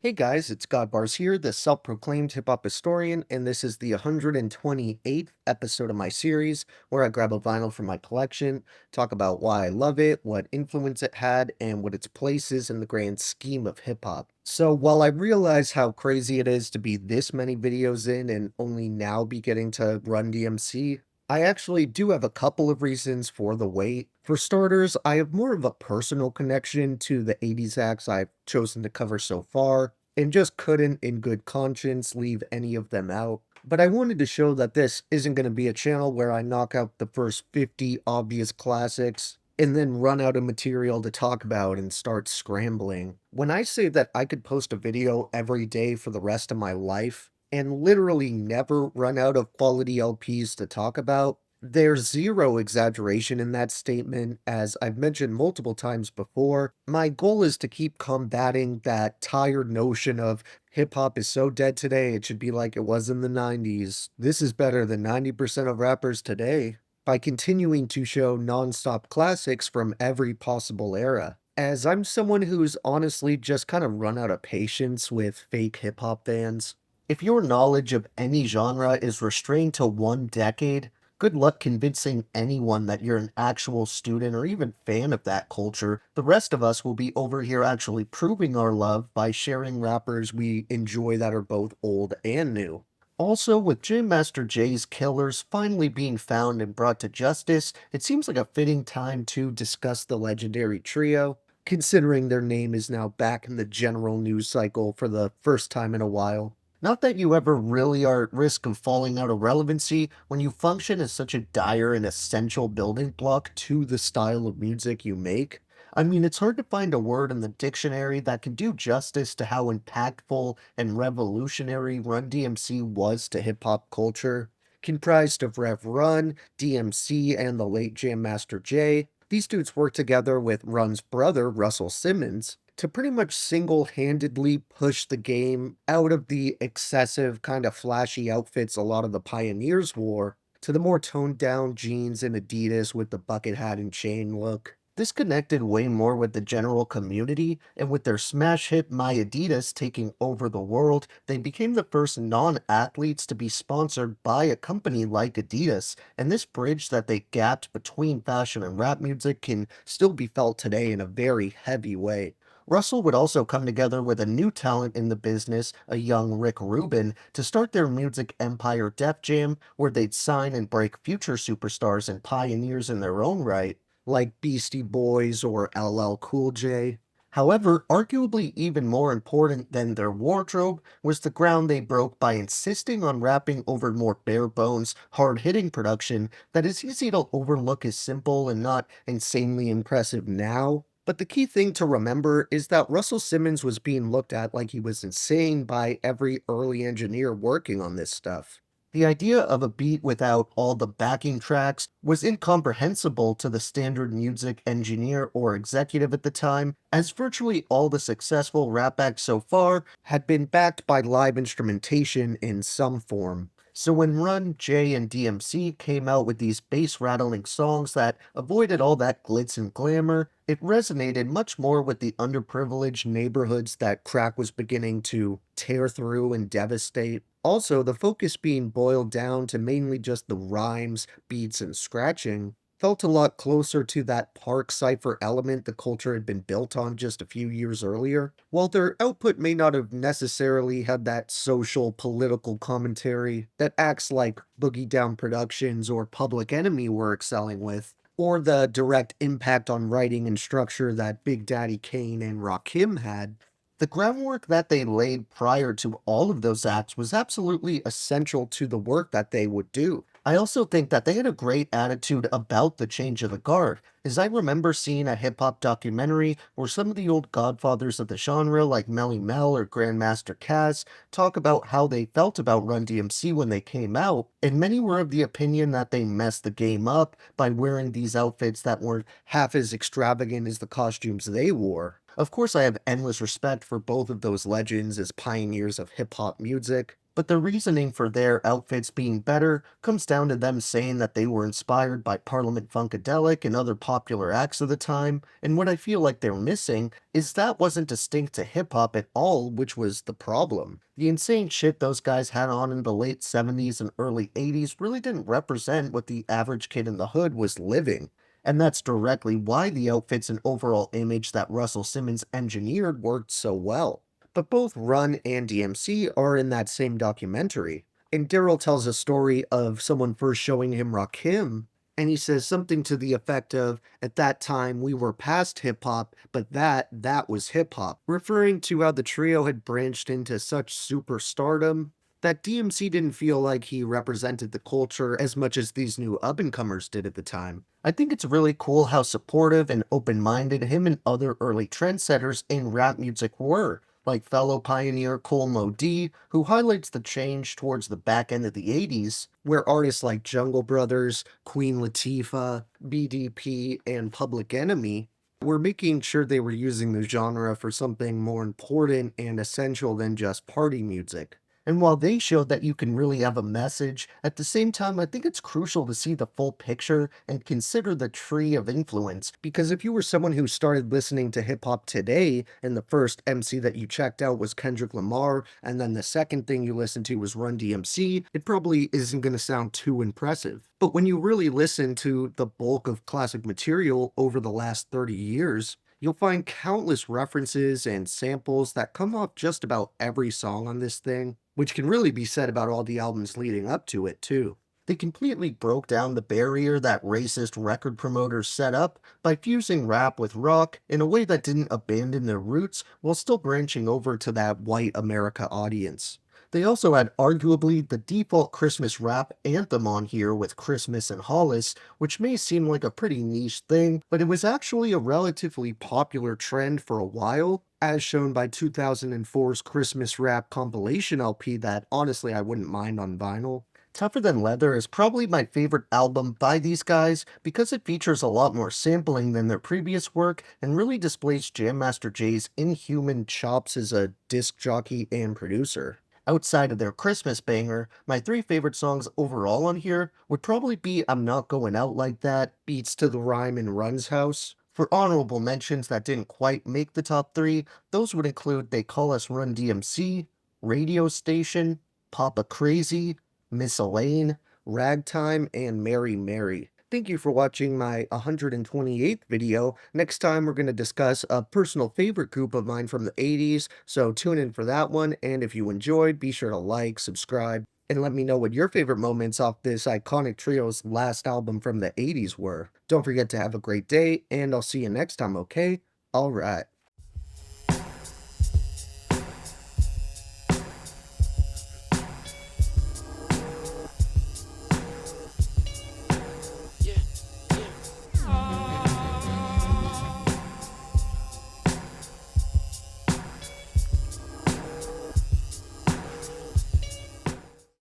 Hey guys, it's Godbars here, the self-proclaimed hip-hop historian, and this is the 128th episode of my series where I grab a vinyl from my collection, talk about why I love it, what influence it had, and what its place is in the grand scheme of hip-hop. So while I realize how crazy it is to be this many videos in and only now be getting to Run-DMC, I actually do have a couple of reasons for the wait. For starters, I have more of a personal connection to the 80s acts I've chosen to cover so far, and just couldn't, in good conscience, leave any of them out. But I wanted to show that this isn't going to be a channel where I knock out the first 50 obvious classics and then run out of material to talk about and start scrambling. When I say that I could post a video every day for the rest of my life, and literally never run out of quality LPs to talk about, there's zero exaggeration in that statement. As I've mentioned multiple times before, my goal is to keep combating that tired notion of hip hop is so dead today, it should be like it was in the 90s. This is better than 90% of rappers today, by continuing to show non-stop classics from every possible era. As I'm someone who's honestly just kind of run out of patience with fake hip hop fans. If your knowledge of any genre is restrained to one decade, good luck convincing anyone that you're an actual student or even fan of that culture. The rest of us will be over here actually proving our love by sharing rappers we enjoy that are both old and new. Also, with Jam Master Jay's killers finally being found and brought to justice, it seems like a fitting time to discuss the legendary trio, considering their name is now back in the general news cycle for the first time in a while. Not that you ever really are at risk of falling out of relevancy when you function as such a dire and essential building block to the style of music you make. I mean, it's hard to find a word in the dictionary that can do justice to how impactful and revolutionary Run DMC was to hip hop culture. Comprised of Rev Run, DMC, and the late Jam Master Jay, these dudes worked together with Run's brother, Russell Simmons, to pretty much single-handedly push the game out of the excessive, kind of flashy outfits a lot of the pioneers wore, to the more toned-down jeans and Adidas with the bucket hat and chain look. This connected way more with the general community, and with their smash hit My Adidas taking over the world, they became the first non-athletes to be sponsored by a company like Adidas, and this bridge that they gapped between fashion and rap music can still be felt today in a very heavy way. Russell would also come together with a new talent in the business, a young Rick Rubin, to start their music empire Def Jam, where they'd sign and break future superstars and pioneers in their own right, like Beastie Boys or LL Cool J. However, arguably even more important than their wardrobe was the ground they broke by insisting on rapping over more bare-bones, hard-hitting production that is easy to overlook as simple and not insanely impressive now. But the key thing to remember is that Russell Simmons was being looked at like he was insane by every early engineer working on this stuff. The idea of a beat without all the backing tracks was incomprehensible to the standard music engineer or executive at the time, as virtually all the successful rap acts so far had been backed by live instrumentation in some form. So when Run, J, and DMC came out with these bass-rattling songs that avoided all that glitz and glamour, it resonated much more with the underprivileged neighborhoods that crack was beginning to tear through and devastate. Also, the focus being boiled down to mainly just the rhymes, beats, and scratching felt a lot closer to that park cipher element the culture had been built on just a few years earlier. While their output may not have necessarily had that social, political commentary that acts like Boogie Down Productions or Public Enemy were excelling with, or the direct impact on writing and structure that Big Daddy Kane and Rakim had, the groundwork that they laid prior to all of those acts was absolutely essential to the work that they would do. I also think that they had a great attitude about the change of the guard, as I remember seeing a hip-hop documentary where some of the old godfathers of the genre like Melly Mel or Grandmaster Caz talk about how they felt about Run DMC when they came out, and many were of the opinion that they messed the game up by wearing these outfits that weren't half as extravagant as the costumes they wore. Of course, I have endless respect for both of those legends as pioneers of hip hop music, But the reasoning for their outfits being better comes down to them saying that they were inspired by Parliament Funkadelic and other popular acts of the time, and what I feel like they're missing is that wasn't distinct to hip hop at all, which was the problem. The insane shit those guys had on in the late 70s and early 80s really didn't represent what the average kid in the hood was living. And that's directly why the outfits and overall image that Russell Simmons engineered worked so well. But both Run and DMC are in that same documentary. And Daryl tells a story of someone first showing him Rakim, and he says something to the effect of, at that time we were past hip hop, but that was hip hop, referring to how the trio had branched into such superstardom that DMC didn't feel like he represented the culture as much as these new up-and-comers did at the time. I think it's really cool how supportive and open-minded him and other early trendsetters in rap music were, like fellow pioneer Kool Moe Dee, who highlights the change towards the back end of the 80s, where artists like Jungle Brothers, Queen Latifah, BDP, and Public Enemy were making sure they were using the genre for something more important and essential than just party music. And while they showed that you can really have a message, at the same time, I think it's crucial to see the full picture and consider the tree of influence. Because if you were someone who started listening to hip hop today, and the first MC that you checked out was Kendrick Lamar, and then the second thing you listened to was Run DMC, it probably isn't going to sound too impressive. But when you really listen to the bulk of classic material over the last 30 years, you'll find countless references and samples that come off just about every song on this thing, which can really be said about all the albums leading up to it, too. They completely broke down the barrier that racist record promoters set up by fusing rap with rock in a way that didn't abandon their roots while still branching over to that white America audience. They also had arguably the default Christmas rap anthem on here with Christmas and Hollis, which may seem like a pretty niche thing, but it was actually a relatively popular trend for a while, as shown by 2004's Christmas rap compilation LP that honestly I wouldn't mind on vinyl. Tougher Than Leather is probably my favorite album by these guys because it features a lot more sampling than their previous work and really displays Jam Master Jay's inhuman chops as a disc jockey and producer. Outside of their Christmas banger, my three favorite songs overall on here would probably be I'm Not Going Out Like That, Beats to the Rhyme in Run's House. For honorable mentions that didn't quite make the top three, those would include They Call Us Run DMC, Radio Station, Papa Crazy, Miss Elaine, Ragtime, and Mary Mary. Thank you for watching my 128th video. Next time we're going to discuss a personal favorite group of mine from the 80s, so tune in for that one, and if you enjoyed, be sure to like, subscribe, and let me know what your favorite moments off this iconic trio's last album from the 80s were. Don't forget to have a great day, and I'll see you next time, okay? Alright.